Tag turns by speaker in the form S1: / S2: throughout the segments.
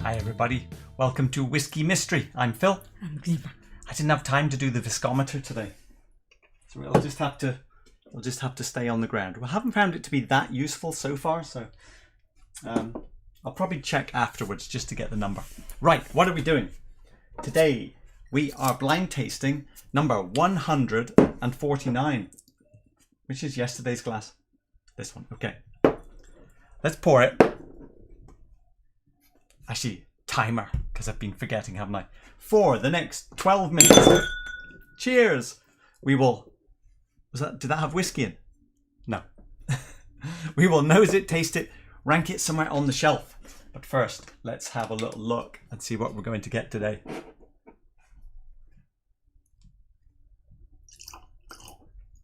S1: Hi everybody, welcome to Whiskey Mystery. I'm Phil.
S2: I'm Grima.
S1: I didn't have time to do the viscometer today, so we'll just have to stay on the ground. We haven't found it to be that useful so far, so I'll probably check afterwards just to get the number. Right, what are we doing? Today we are blind tasting number 149, which is yesterday's glass. This one, okay. Let's pour it. Actually, timer, because I've been forgetting, haven't I? For the next 12 minutes. Cheers! We will... did that have whiskey in? No. We will nose it, taste it, rank it somewhere on the shelf. But first, let's have a little look and see what we're going to get today.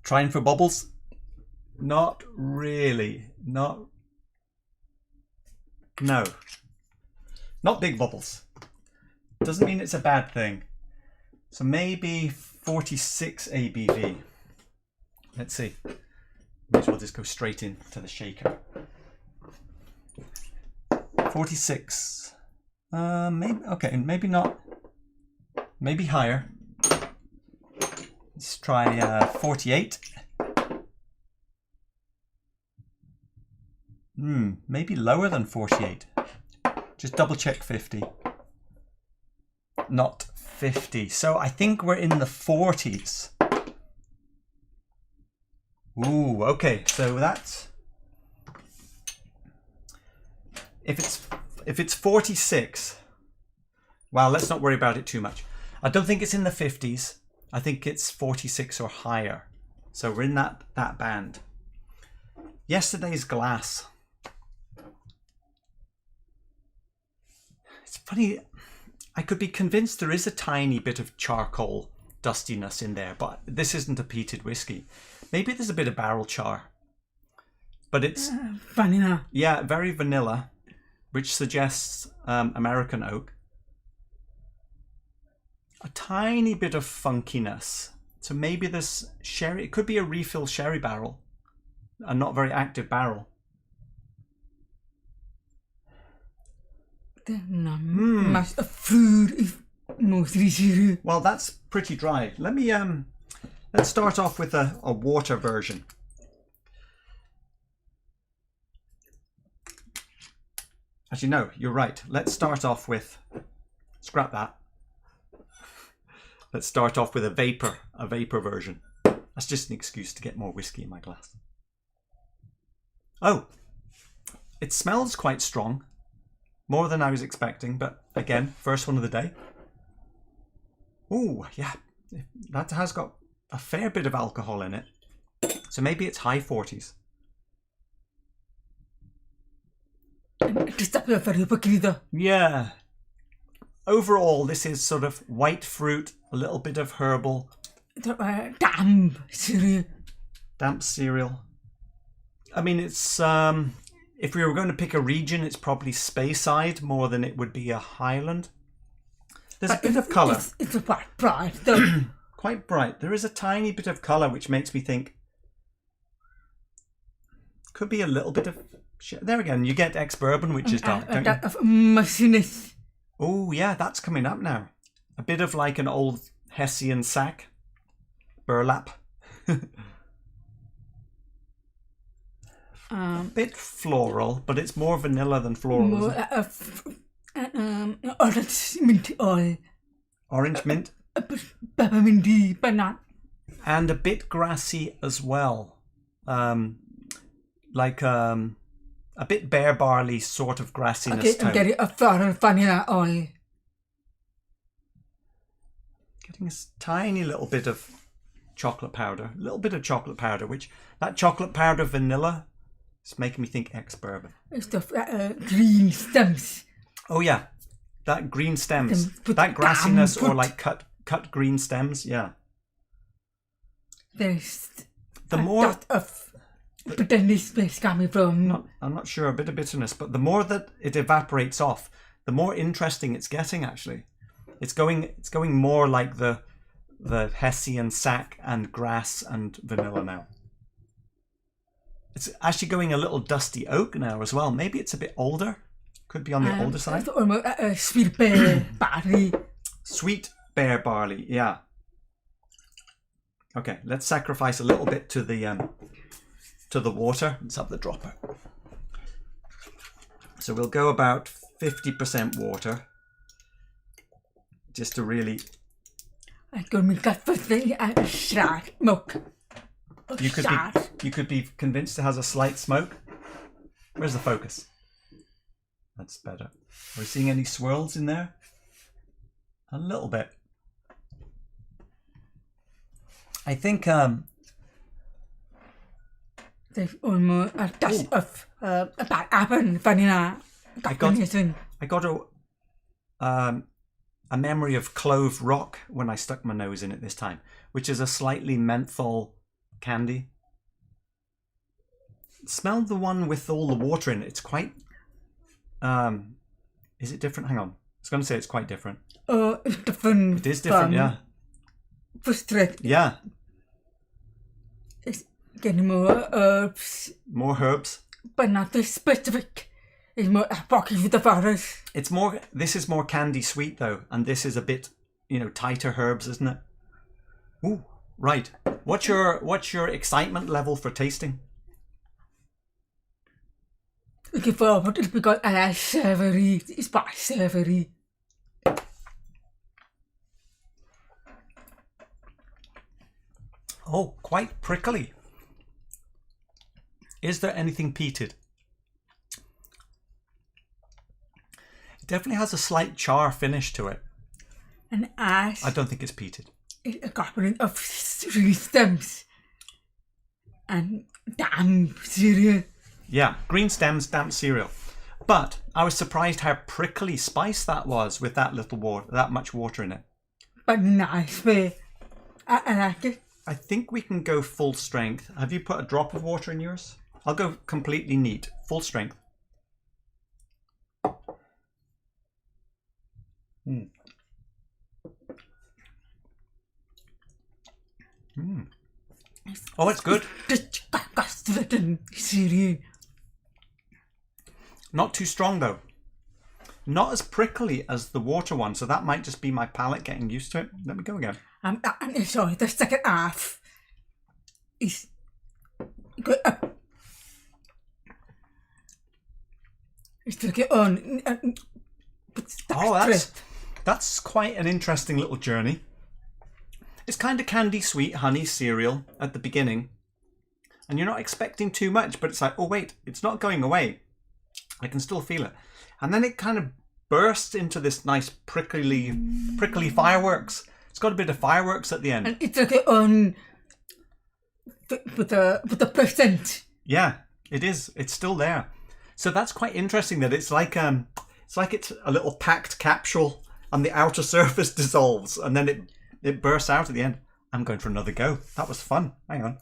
S1: Trying for bubbles? Not really. No. Not big bubbles. Doesn't mean it's a bad thing. So maybe 46 ABV. Let's see. May as well just go straight into the shaker. 46. Maybe okay. Maybe not. Maybe higher. Let's try 48. Maybe lower than 48. Just double check 50. Not 50. So I think we're in the 40s. Ooh, okay. So that's... If it's 46, well, let's not worry about it too much. I don't think it's in the 50s. I think it's 46 or higher. So we're in that band. Yesterday's glass. It's funny, I could be convinced there is a tiny bit of charcoal dustiness in there, but this isn't a peated whiskey. Maybe there's a bit of barrel char, but it's
S2: vanilla.
S1: Yeah, very vanilla, which suggests American oak. A tiny bit of funkiness. So maybe this sherry, it could be a refill sherry barrel, a not very active barrel.
S2: Much of food is mostly zero.
S1: Well, that's pretty dry. Let me let's start off with a water version. Actually, no, you're right. Let's start off with, scrap that. Let's start off with a vapor version. That's just an excuse to get more whiskey in my glass. Oh, it smells quite strong. More than I was expecting, but again, first one of the day. Ooh, yeah, that has got a fair bit of alcohol in it. So maybe it's high 40s. Yeah. Overall, this is sort of white fruit, a little bit of herbal.
S2: Damp cereal.
S1: Damp cereal. I mean, it's... if we were going to pick a region, it's probably Speyside more than it would be a Highland. There's a bit of colour.
S2: It's quite bright, though.
S1: Quite bright. There is a tiny bit of colour, which makes me think could be a little bit of... There again, you get Ex-Bourbon, which is dark, don't you?
S2: Of mushiness.
S1: Oh, yeah, that's coming up now. A bit of like an old Hessian sack. Burlap. A bit floral, but it's more vanilla than floral.
S2: Orange mint oil.
S1: Orange mint.
S2: Pepperminty banana.
S1: And a bit grassy as well. Like a bit bare barley sort of grassiness.
S2: Okay, I'm getting a floral vanilla oil.
S1: Getting a tiny little bit of chocolate powder. A little bit of chocolate powder, which that chocolate powder vanilla... It's making me think Ex-Bourbon.
S2: It's the green stems.
S1: Oh yeah, that green stems, that grassiness or like cut green stems. Yeah.
S2: There's
S1: the more
S2: dot of bitterness is coming from.
S1: I'm not sure, a bit of bitterness, but the more that it evaporates off, the more interesting it's getting. Actually, it's going more like the Hessian sack and grass and vanilla now. It's actually going a little dusty oak now as well. Maybe it's a bit older. Could be on the older side.
S2: It's almost sweet bear barley.
S1: Sweet bear barley, yeah. Okay, let's sacrifice a little bit to the water. Let's have the dropper. So we'll go about 50% water, just to really.
S2: I could make that for the shard milk.
S1: You could be convinced it has a slight smoke. Where's the focus? That's better. Are we seeing any swirls in there? A little bit. I think
S2: there's almost a dash of about apple vanilla.
S1: I got a memory of clove rock when I stuck my nose in it this time, which is a slightly menthol candy. Smell the one with all the water in it. It's quite. Is it different? Hang on. I was going to say it's quite different.
S2: It's different.
S1: It is different, yeah.
S2: Frustrated.
S1: Yeah.
S2: It's getting more herbs.
S1: More herbs.
S2: But not this specific. It's more pocket with the flowers.
S1: It's more. This is more candy sweet though, and this is a bit, tighter herbs, isn't it? Ooh, right. What's your excitement level for tasting?
S2: Looking forward is because I like savoury. It's quite savoury.
S1: Oh, quite prickly. Is there anything peated? It definitely has a slight char finish to it.
S2: And ash.
S1: I don't think it's peated.
S2: It's a coupling of tree stems and damp cereal.
S1: Yeah, green stems, damp cereal. But I was surprised how prickly spice that was with that little water, that much water in it.
S2: But nice way. I like it.
S1: I think we can go full strength. Have you put a drop of water in yours? I'll go completely neat, full strength. Mm. Mm. Oh, it's good. Not too strong though. Not as prickly as the water one, so that might just be my palate getting used to it. Let me go again.
S2: And sorry, the second half is good. It's like it on.
S1: That's quite an interesting little journey. It's kind of candy sweet honey cereal at the beginning, and you're not expecting too much, but it's like, oh wait, it's not going away. I can still feel it, and then it kind of bursts into this nice prickly fireworks. It's got a bit of fireworks at the end.
S2: And it's like on with the percent.
S1: Yeah, it is. It's still there. So that's quite interesting. That it's like it's a little packed capsule, and the outer surface dissolves, and then it bursts out at the end. I'm going for another go. That was fun. Hang on.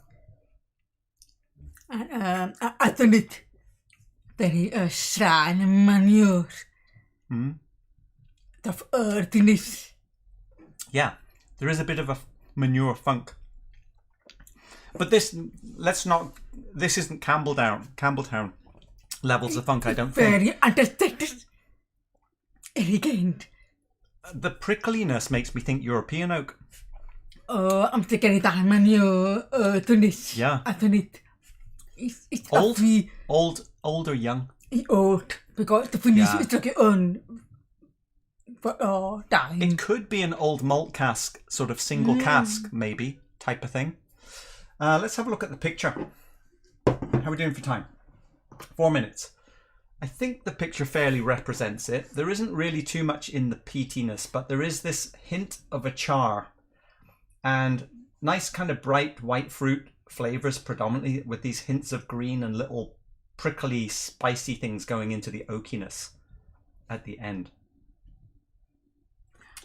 S2: And I think it very strong manure. The earthiness.
S1: Yeah, there is a bit of a manure funk. But this isn't Campbelltown levels of funk, I don't think.
S2: Very understated. Elegant.
S1: The prickliness makes me think European oak.
S2: Oh, I'm thinking that manure earthiness.
S1: Yeah.
S2: I think it's
S1: old or young?
S2: Old, because the finish is like on. But dying.
S1: It could be an old malt cask, sort of single cask, maybe, type of thing. Let's have a look at the picture. How are we doing for time? 4 minutes. I think the picture fairly represents it. There isn't really too much in the peatiness, but there is this hint of a char. And nice kind of bright white fruit flavours predominantly, with these hints of green and little prickly, spicy things going into the oakiness at the end.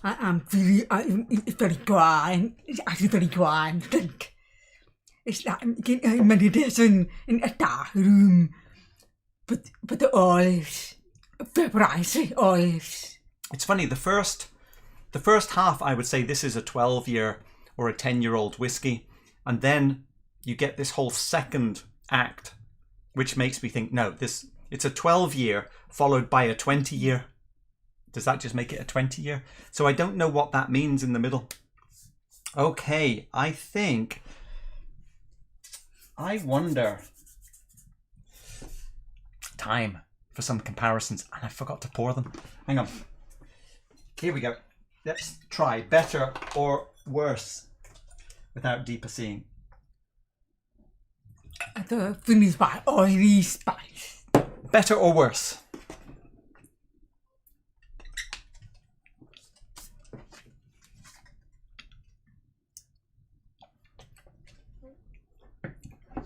S2: It's very grand. It's actually very grand. It's like meditation in a dark room. But the olives, vaporizing olives.
S1: It's funny, the first half, I would say this is a 12-year or a 10-year-old whiskey. And then you get this whole second act, which makes me think, no, this It's a 12-year followed by a 20-year. Does that just make it a 20-year? So I don't know what that means in the middle. Okay, I wonder. Time for some comparisons. And I forgot to pour them. Hang on. Here we go. Let's try better or worse without deeper seeing.
S2: The finished by oily spice.
S1: Better or worse?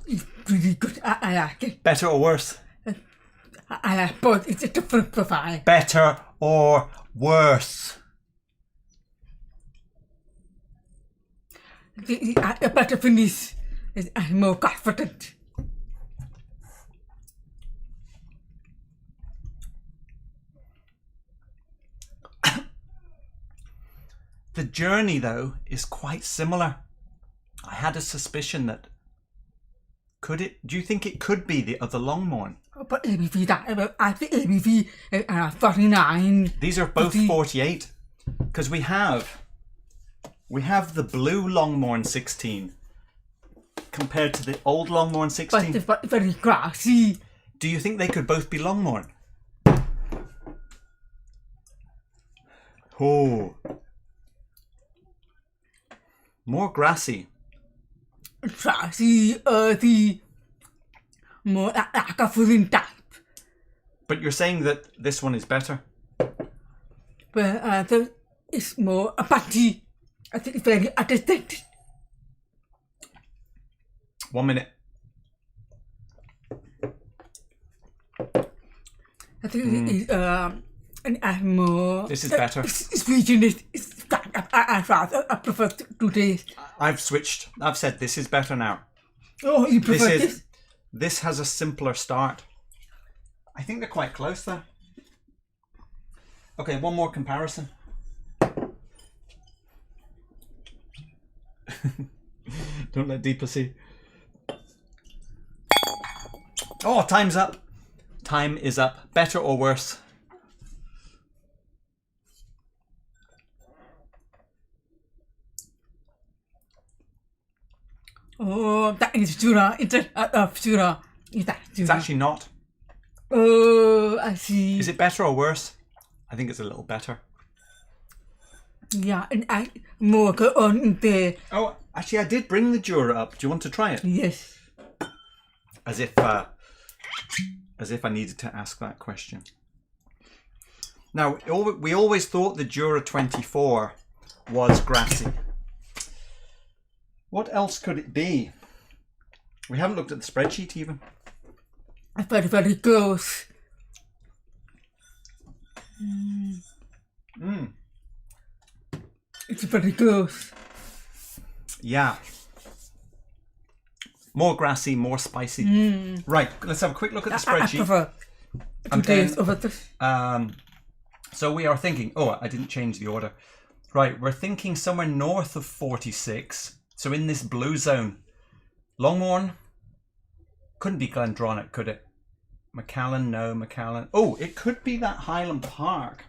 S2: It's pretty good. I like it.
S1: Better or worse?
S2: I like both. It's a different profile.
S1: Better or worse?
S2: The better finish is more confident.
S1: The journey, though, is quite similar. I had a suspicion that do you think it could be the other Longmorn?
S2: But ABV, I think ABV 49.
S1: These are both 48 because we have the blue Longmorn 16 compared to the old Longmorn 16.
S2: But very grassy.
S1: Do you think they could both be Longmorn? Oh, more grassy.
S2: Grassy, earthy, more like a filling type.
S1: But you're saying that this one is better.
S2: But it's more punchy. I think it's very artistic.
S1: 1 minute.
S2: I think it's more.
S1: This is better.
S2: It's regional. I prefer to taste.
S1: I've switched. I've said this is better now.
S2: Oh, you prefer this?
S1: This has a simpler start. I think they're quite close there. Okay, one more comparison. Don't let deeper see. Oh, time's up. Time is up. Better or worse?
S2: Oh, that is Jura. It's Jura.
S1: It's actually not.
S2: Oh, I see.
S1: Is it better or worse? I think it's a little better.
S2: Yeah, and I more go on there.
S1: Oh, actually, I did bring the Jura up. Do you want to try it?
S2: Yes.
S1: As if I needed to ask that question. Now, we always thought the Jura 24 was grassy. What else could it be? We haven't looked at the spreadsheet even.
S2: Very, very close. It's very close.
S1: Yeah. More grassy, more spicy. Right, let's have a quick look at the spreadsheet.
S2: I prefer to taste over this.
S1: So we are thinking, oh, I didn't change the order. Right, we're thinking somewhere north of 46. So in this blue zone. Longmorn. Couldn't be Glendronach, could it? Macallan, no, Macallan. Oh, it could be that Highland Park.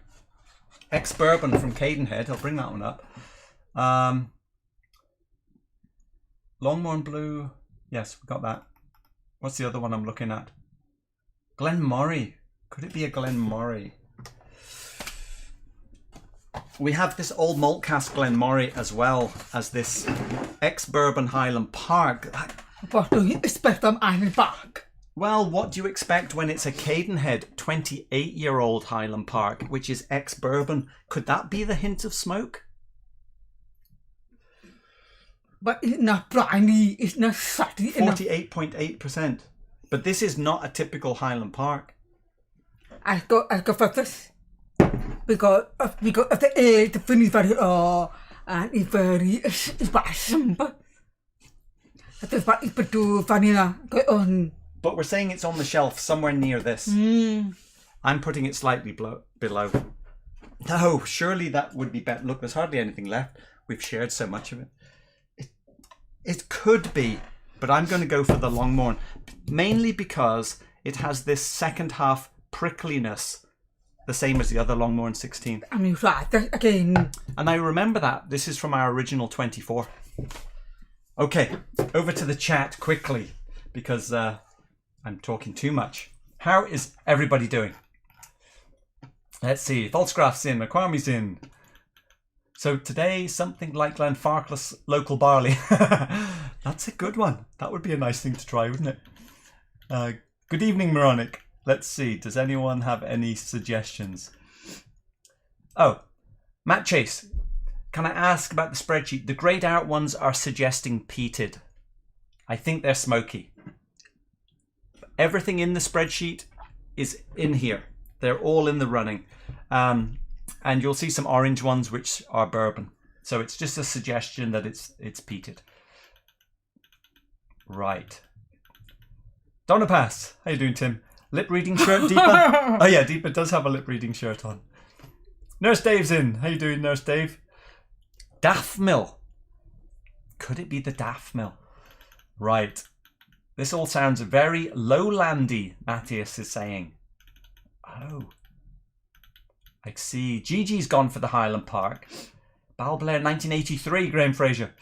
S1: Ex-Bourbon from Cadenhead. I'll bring that one up. Longmorn Blue. Yes, we got that. What's the other one I'm looking at? Glenmorry. Could it be a Glenmorry? We have this old malt cask Glenmorry as well as this Ex-Bourbon Highland Park.
S2: What do you expect from Highland Park?
S1: Well, what do you expect when it's a Cadenhead 28-year-old Highland Park, which is ex-bourbon? Could that be the hint of smoke?
S2: But it's not briny, it's not salty enough.
S1: 48.8%. But this is not a typical Highland Park.
S2: I go for this. Because of the finish very and it's very simple. That's what it's to vanilla go on.
S1: But we're saying it's on the shelf somewhere near this. I'm putting it slightly below. No, surely that would be better. Look, there's hardly anything left. We've shared so much of it. It could be, but I'm going to go for the Longmorn. Mainly because it has this second half prickliness, the same as the other Longmorn 16.
S2: I mean, right, again.
S1: And I remember that. This is from our original 24. Okay, over to the chat quickly, because I'm talking too much. How is everybody doing? Let's see. Falsgraff's in, McQuarmie's in. So today, something like Glenfarclas local barley. That's a good one. That would be a nice thing to try, wouldn't it? Good evening, Moronic. Let's see. Does anyone have any suggestions? Oh, Matt Chase. Can I ask about the spreadsheet? The greyed out ones are suggesting peated. I think they're smoky. Everything in the spreadsheet is in here. They're all in the running. And you'll see some orange ones which are bourbon. So it's just a suggestion that it's peated. Right. Donna Pass. How you doing, Tim? Lip reading shirt, Deepa? Oh yeah, Deepa does have a lip reading shirt on. Nurse Dave's in. How you doing, Nurse Dave? Daff Mill. Could it be the Daff Mill? Right. This all sounds very lowlandy, Matthias is saying. Oh. I see. Gigi's gone for the Highland Park. Balblair 1983, Graham Fraser.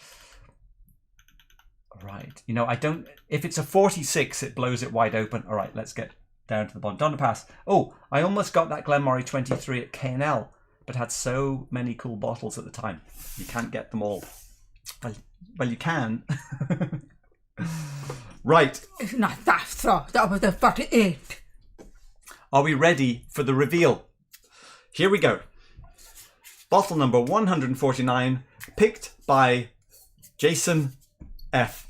S1: Right. You know, I don't... If it's a 46, it blows it wide open. All right, let's get down to the bottom. Donna Pass. Oh, I almost got that Glenmorangie 23 at K&L, but had so many cool bottles at the time. You can't get them all. Well, you can. Right.
S2: It's not that, so that was the 48.
S1: Are we ready for the reveal? Here we go. Bottle number 149, picked by Jason F.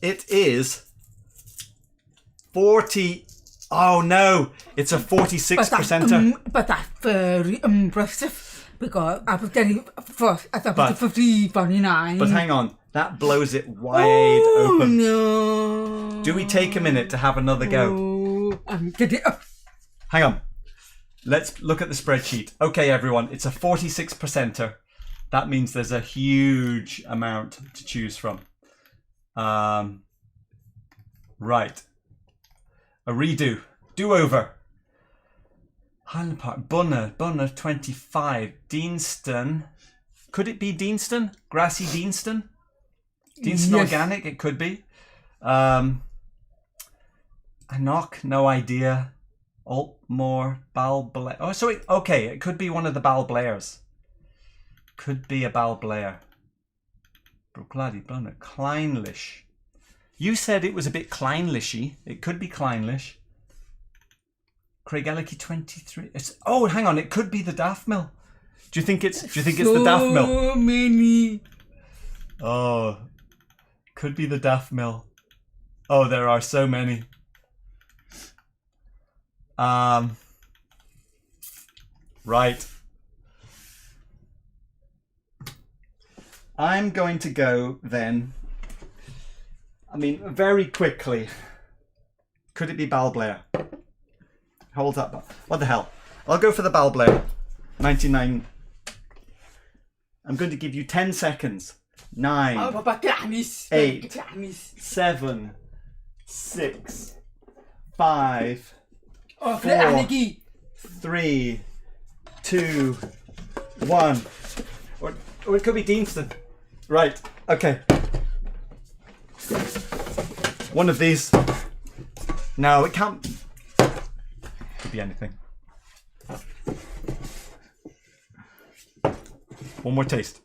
S1: It is 40. Oh no, it's a 46%er.
S2: But that's very impressive, because I was getting first at the 50-49.
S1: But hang on, that blows it wide open.
S2: No.
S1: Do we take a minute to have another go?
S2: Oh, I'm getting up.
S1: Hang on. Let's look at the spreadsheet. Okay, everyone, it's a 46%er. That means there's a huge amount to choose from. Right. A redo. Do-over. Highland Park. Bunner 25. Deanston. Could it be Deanston? Grassy Deanston? Deanston
S2: Yes.
S1: Organic, it could be. A knock, no idea. Altmore, Balblair. Oh, so okay, it could be one of the Balblairs. Could be a Balblair. Brooklady, Bunner, Kleinlish. You said it was a bit Kleinlishy. It could be Kleinlish. Craigellachie 23. Oh, hang on, it could be the Daff Mill. Do you think it's the Daff Mill?
S2: So many.
S1: Oh, could be the Daff Mill. Oh, there are so many. Right. I'm going to go then. I mean, very quickly. Could it be Balblair? Hold up. What the hell? I'll go for the Balblair. 99. I'm going to give you 10 seconds. 9, 8, 7, 6, 5, 4, 3, 2, 1. Or it could be Deanston. Right. Okay. One of these. No, it can't. Could be anything. One more taste.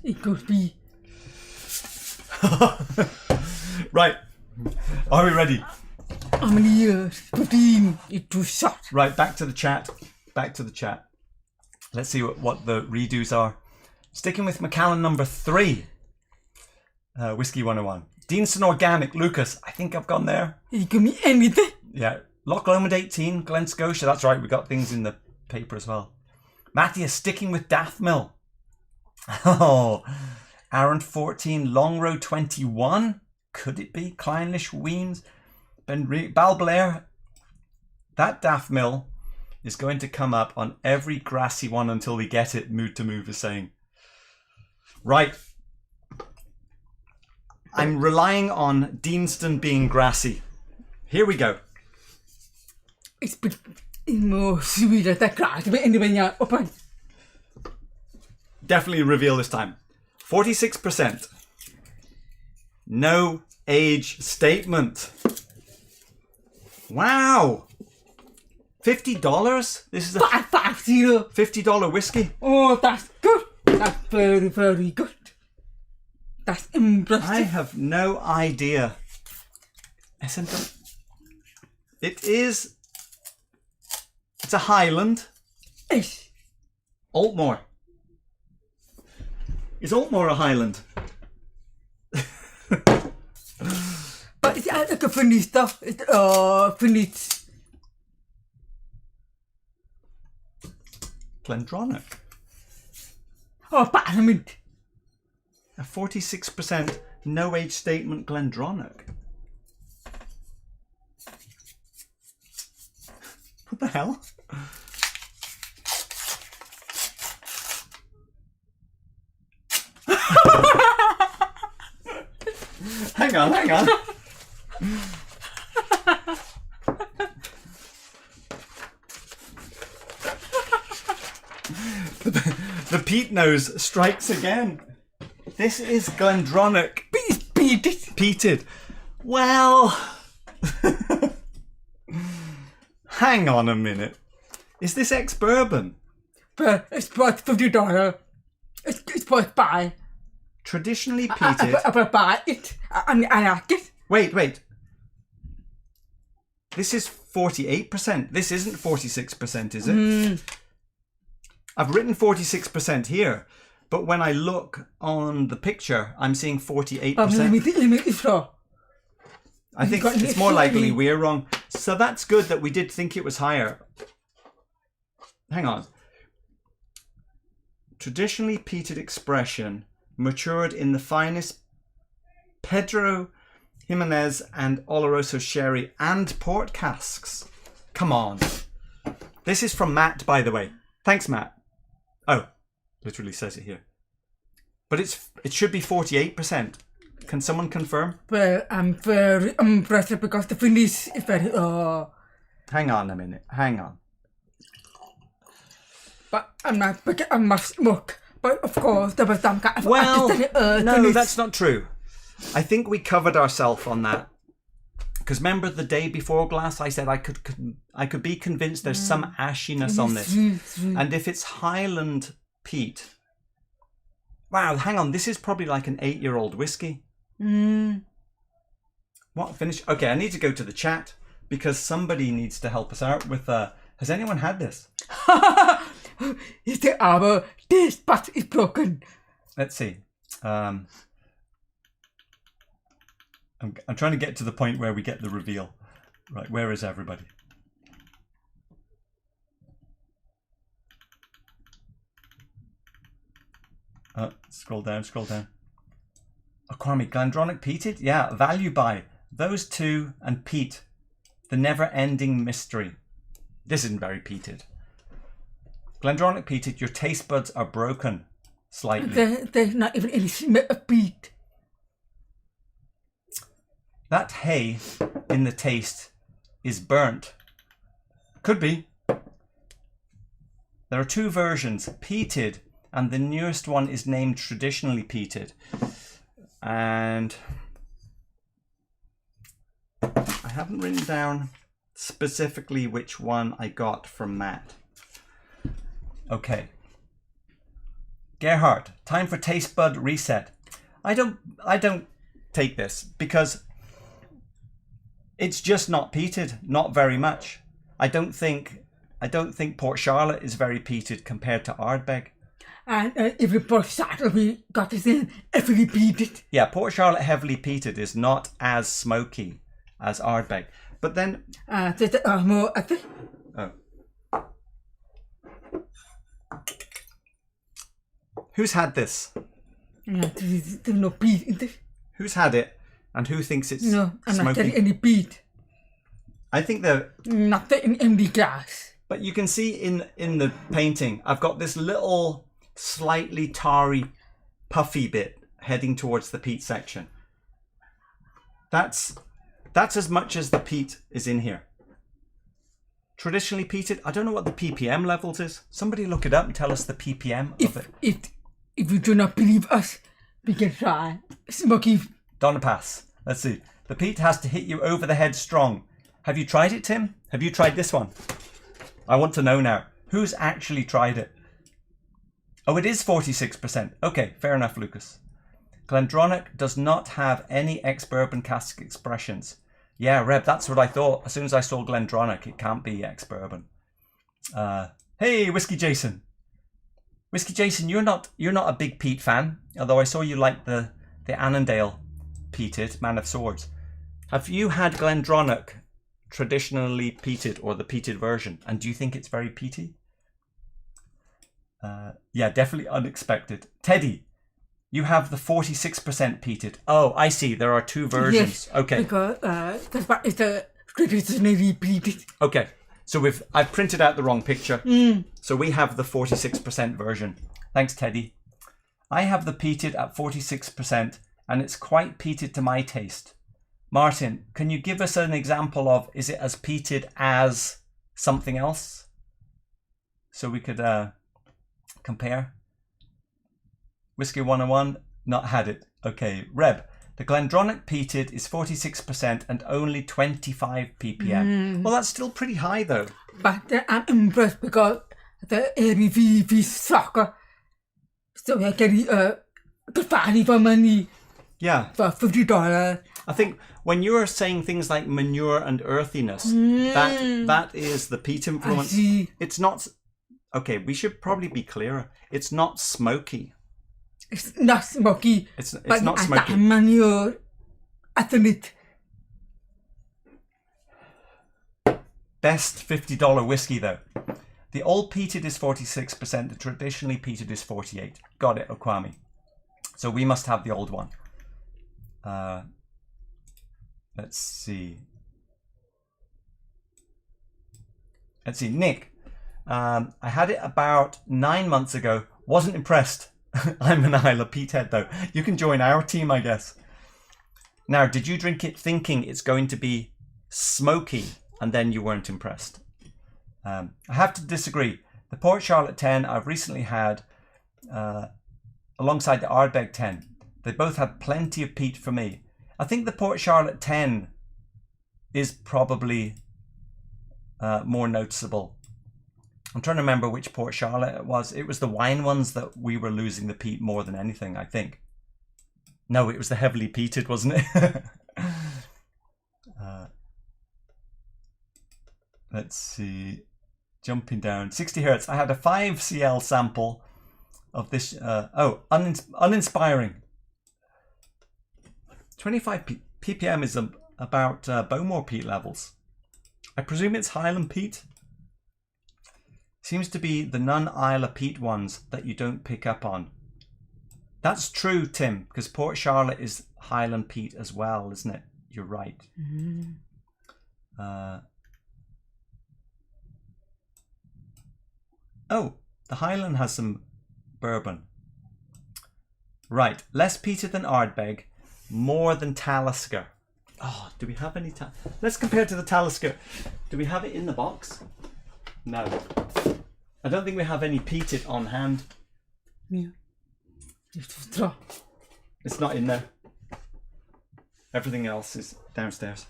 S2: It could be.
S1: Right. Are we ready?
S2: How many years? 15. It was shot.
S1: Right, back to the chat. Back to the chat. Let's see what the redos are. Sticking with Macallan number 3. Whisky 101. Deanston Organic, Lucas. I think I've gone there.
S2: It could be anything.
S1: Yeah. Loch Lomond 18, Glen Scotia. That's right, we got things in the paper as well. Matthias sticking with Daff Mill. Oh. Aaron 14, Longrow 21. Could it be Kleinlish Weems? Balblair, that daft mill is going to come up on every grassy one until we get it, Mood to Move is saying. Right. I'm relying on Deanston being grassy. Here we go.
S2: It's more sweet at that grass, but anyway, open.
S1: Definitely reveal this time. 46%. No age statement. Wow. $50? This is a $50 whiskey.
S2: Oh, that's good. That's very, very good. That's impressive.
S1: I have no idea. It's a Highland.
S2: Yes.
S1: Altmore. Is Altmore a Highland?
S2: But it's like a funny stuff. It's funny.
S1: Glendronach.
S2: Oh, Parliament.
S1: A 46% no age statement Glendronach. What the hell? Hang on. The peat nose strikes again. This is Glendronach. Peated. Well, hang on a minute. Is this ex-bourbon?
S2: But it's worth $50. It's worth buy.
S1: Traditionally peated.
S2: I buy it. I like it.
S1: Wait. This is 48%. This isn't 46%, is it? I've written 46% here, but when I look on the picture, I'm seeing 48%. I think it's more likely we're wrong. So that's good that we did think it was higher. Hang on. Traditionally peated expression, matured in the finest Pedro, Ximénez and Oloroso sherry and port casks. Come on. This is from Matt, by the way. Thanks, Matt. Oh, literally says it here. But it should be 48%. Can someone confirm?
S2: Well, I'm very impressed because the finish is very
S1: Hang on a minute. Hang on.
S2: But I must smoke. But of course, there was some kind of...
S1: no, that's not true. I think we covered ourselves on that. Because remember the day before glass, I said I could be convinced there's some ashiness on this. And if it's Highland peat... Wow, hang on. This is probably like an 8-year-old whiskey. What finish? Okay, I need to go to the chat because somebody needs to help us out with... has anyone had this?
S2: Is the armor? This butt is broken.
S1: Let's see. I'm trying to get to the point where we get the reveal. Right, where is everybody? Scroll down. Oh, Kwame, Glendronach peated? Yeah, value buy. Those two and peat. The never-ending mystery. This isn't very peated. Glendronach peated, your taste buds are broken slightly.
S2: There's not even any smell of peat.
S1: That hay in the taste is burnt. Could be. There are two versions, peated, and the newest one is named traditionally peated. And I haven't written down specifically which one I got from Matt. Okay. Gerhard, time for taste bud reset. I don't take this because it's just not peated, not very much. I don't think Port Charlotte is very peated compared to Ardbeg.
S2: And every Port Charlotte we got is in heavily peated.
S1: Yeah, Port Charlotte heavily peated is not as smoky as Ardbeg. But then
S2: there's more I think.
S1: Oh. Who's had this?
S2: Yeah, there's no peat in this.
S1: Who's had it and who thinks it's
S2: No, I'm
S1: smoky?
S2: not telling any peat.
S1: I think the
S2: nothing in the glass.
S1: but you can see in the painting, I've got this little slightly tarry, puffy bit heading towards the peat section. That's as much as the peat is in here. Traditionally peated, I don't know what the ppm levels is. Somebody look it up and tell us the ppm of it.
S2: If you do not believe us, we can try. Smoky.
S1: Donna pass. Let's see. The peat has to hit you over the head strong. Have you tried it, Tim? Have you tried this one? I want to know now. Who's actually tried it? Oh, it is 46%. Okay, fair enough, Lucas. Glendronach does not have any ex-bourbon cask expressions. Yeah, Reb, that's what I thought. As soon as I saw Glendronach, it can't be ex-bourbon. Hey, Whiskey Jason. Whiskey Jason, you're not a big peat fan, although I saw you like the Annandale peated, Man of Swords. Have you had Glendronach traditionally peated, or the peated version, and do you think it's very peaty? Yeah, definitely unexpected. Teddy, you have the 46% peated. Oh, I see. There are two versions.
S2: Yes,
S1: okay.
S2: Because that's what is the traditionally peated.
S1: Okay. So I've printed out the wrong picture. So we have the 46% version. Thanks, Teddy. I have the peated at 46%, and it's quite peated to my taste. Martin, can you give us an example of, is it as peated as something else? So we could compare. Whiskey 101, not had it. Okay, Reb, the Glendronach peated is 46% and only 25 ppm. Well, that's still pretty high though.
S2: But I'm impressed because the ABV is soccer. So I get good value for money.
S1: Yeah.
S2: For $50.
S1: I think when you're saying things like manure and earthiness, that is the peat influence.
S2: I see.
S1: It's not. Okay, we should probably be clearer. It's not smoky.
S2: It's not smoky.
S1: It's not smoky.
S2: But manure, ethylene.
S1: Best $50 whiskey though. The old peated is 46%. The traditionally peated is 48%. Got it, Okwami. So we must have the old one. Let's see. Nick. I had it about 9 months ago. Wasn't impressed. I'm an Isla Peathead though. You can join our team, I guess. Now, did you drink it thinking it's going to be smoky and then you weren't impressed? I have to disagree. The Port Charlotte 10 I've recently had alongside the Ardbeg 10. They both had plenty of peat for me. I think the Port Charlotte 10 is probably more noticeable. I'm trying to remember which Port Charlotte it was. It was the wine ones that we were losing the peat more than anything, I think. No, it was the heavily peated, wasn't it? Let's see. Jumping down. 60 hertz. I had a 5 CL sample of this. Uninspiring. 25 ppm is about Bowmore peat levels. I presume it's Highland peat. Seems to be the non-Isla peat ones that you don't pick up on. That's true, Tim, because Port Charlotte is Highland peat as well, isn't it? You're right. Oh, the Highland has some bourbon. Right, less peated than Ardbeg, more than Talisker. Oh, do we have any? Let's compare to the Talisker. Do we have it in the box? No. I don't think we have any peated on hand.
S2: Yeah.
S1: It's not in there. Everything else is downstairs.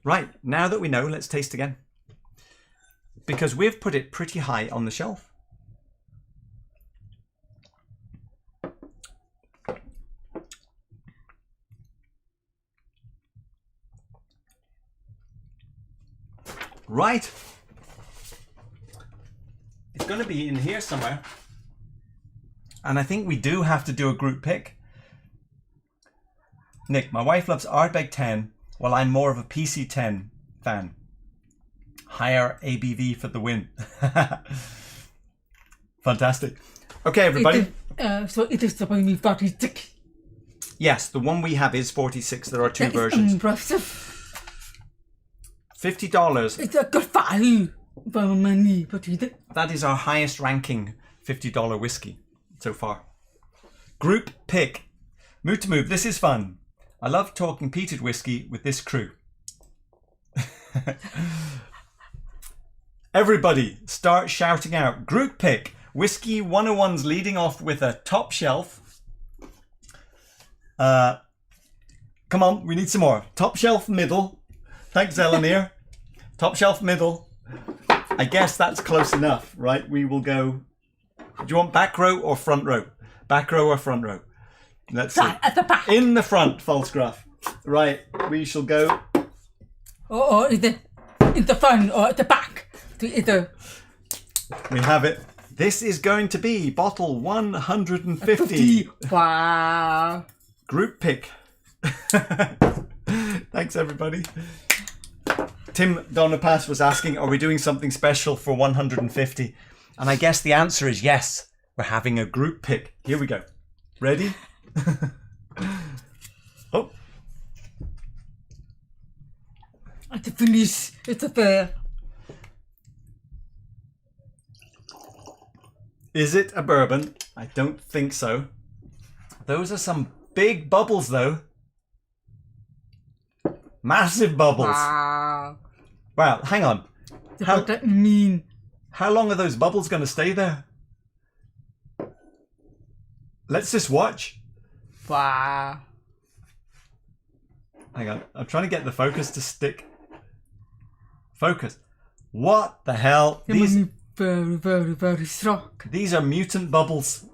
S1: Right, now that we know, let's taste again. Because we've put it pretty high on the shelf. Right. It's going to be in here somewhere. And I think we do have to do a group pick. Nick, my wife loves Ardbeg 10, while I'm more of a PC10 fan. Higher ABV for the win. Fantastic. Okay, everybody.
S2: So it is supposed to be 46.
S1: Yes, the one we have is 46. There are two
S2: That is
S1: versions.
S2: impressive.
S1: $50.
S2: It's a good value for money, Peter.
S1: That is our highest ranking $50 whiskey so far. Group pick. Mood to move. This is fun. I love talking peated whiskey with this crew. Everybody start shouting out. Group pick. Whiskey 101's leading off with a top shelf. Come on, we need some more. Top shelf middle. Thanks, Eleanor. Top shelf middle. I guess that's close enough, right? We will go. Do you want back row or front row? Back row or front row? Let's see.
S2: At the back.
S1: In the front, Falsgraf. Right, we shall go.
S2: Or in the front or at the back. To either.
S1: We have it. This is going to be bottle 150.
S2: Wow.
S1: Group pick. Thanks, everybody. Tim Donapas was asking, are we doing something special for 150? And I guess the answer is yes. We're having a group pick. Here we go. Ready? Oh.
S2: At the finish, it's a fair.
S1: Is it a bourbon? I don't think so. Those are some big bubbles, though. Massive bubbles.
S2: Wow.
S1: Wow, hang on.
S2: What does that mean?
S1: How long are those bubbles going to stay there? Let's just watch.
S2: Wow.
S1: Hang on. I'm trying to get the focus to stick. Focus. What the hell?
S2: It must be very, very, very strong.
S1: These are mutant bubbles.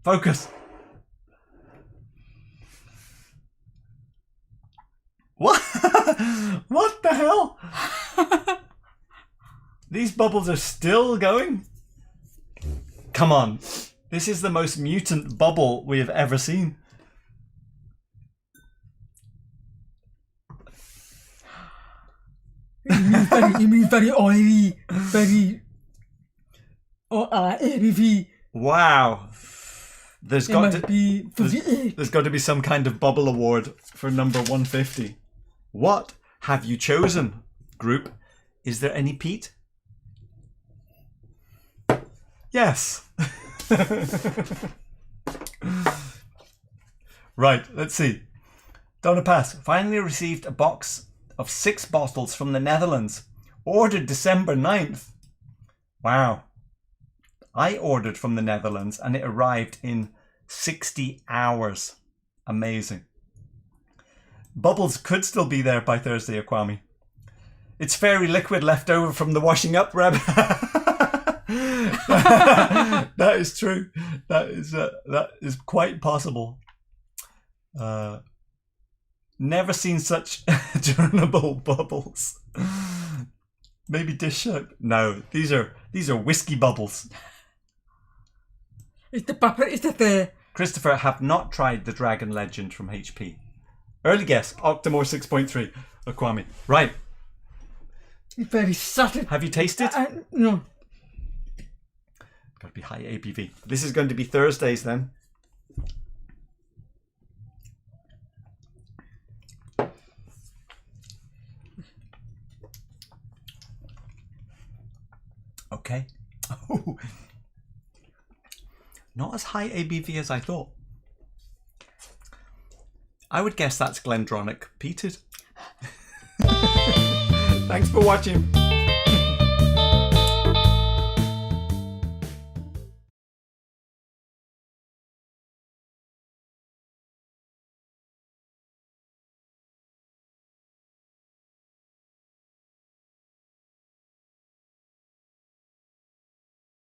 S1: Focus. What? What the hell? These bubbles are still going? Come on. This is the most mutant bubble we have ever seen.
S2: You mean very oily, very ABV.
S1: Wow. There's got to
S2: be 58.
S1: there's got to be some kind of bubble award for number 150. What have you chosen, group? Is there any peat? Yes. Right, let's see. Donna Pass finally received a box of 6 bottles from the Netherlands. Ordered December 9th. Wow. I ordered from the Netherlands and it arrived in 60 hours. Amazing. Bubbles could still be there by Thursday, Akwami. It's fairy liquid left over from the washing up, Reb. That is true. That is quite possible. Never seen such journable bubbles. Maybe dish soap. No, these are whiskey bubbles.
S2: It's the pepper, it's the
S1: Christopher, have not tried the Dragon Legend from HP. Early guess, Octomore 6.3. Akwami. Right.
S2: It's very subtle.
S1: Have you tasted?
S2: No.
S1: Got to be high ABV. This is going to be Thursdays then. Okay. Oh. Not as high ABV as I thought. I would guess that's Glendronach peated. Thanks for watching.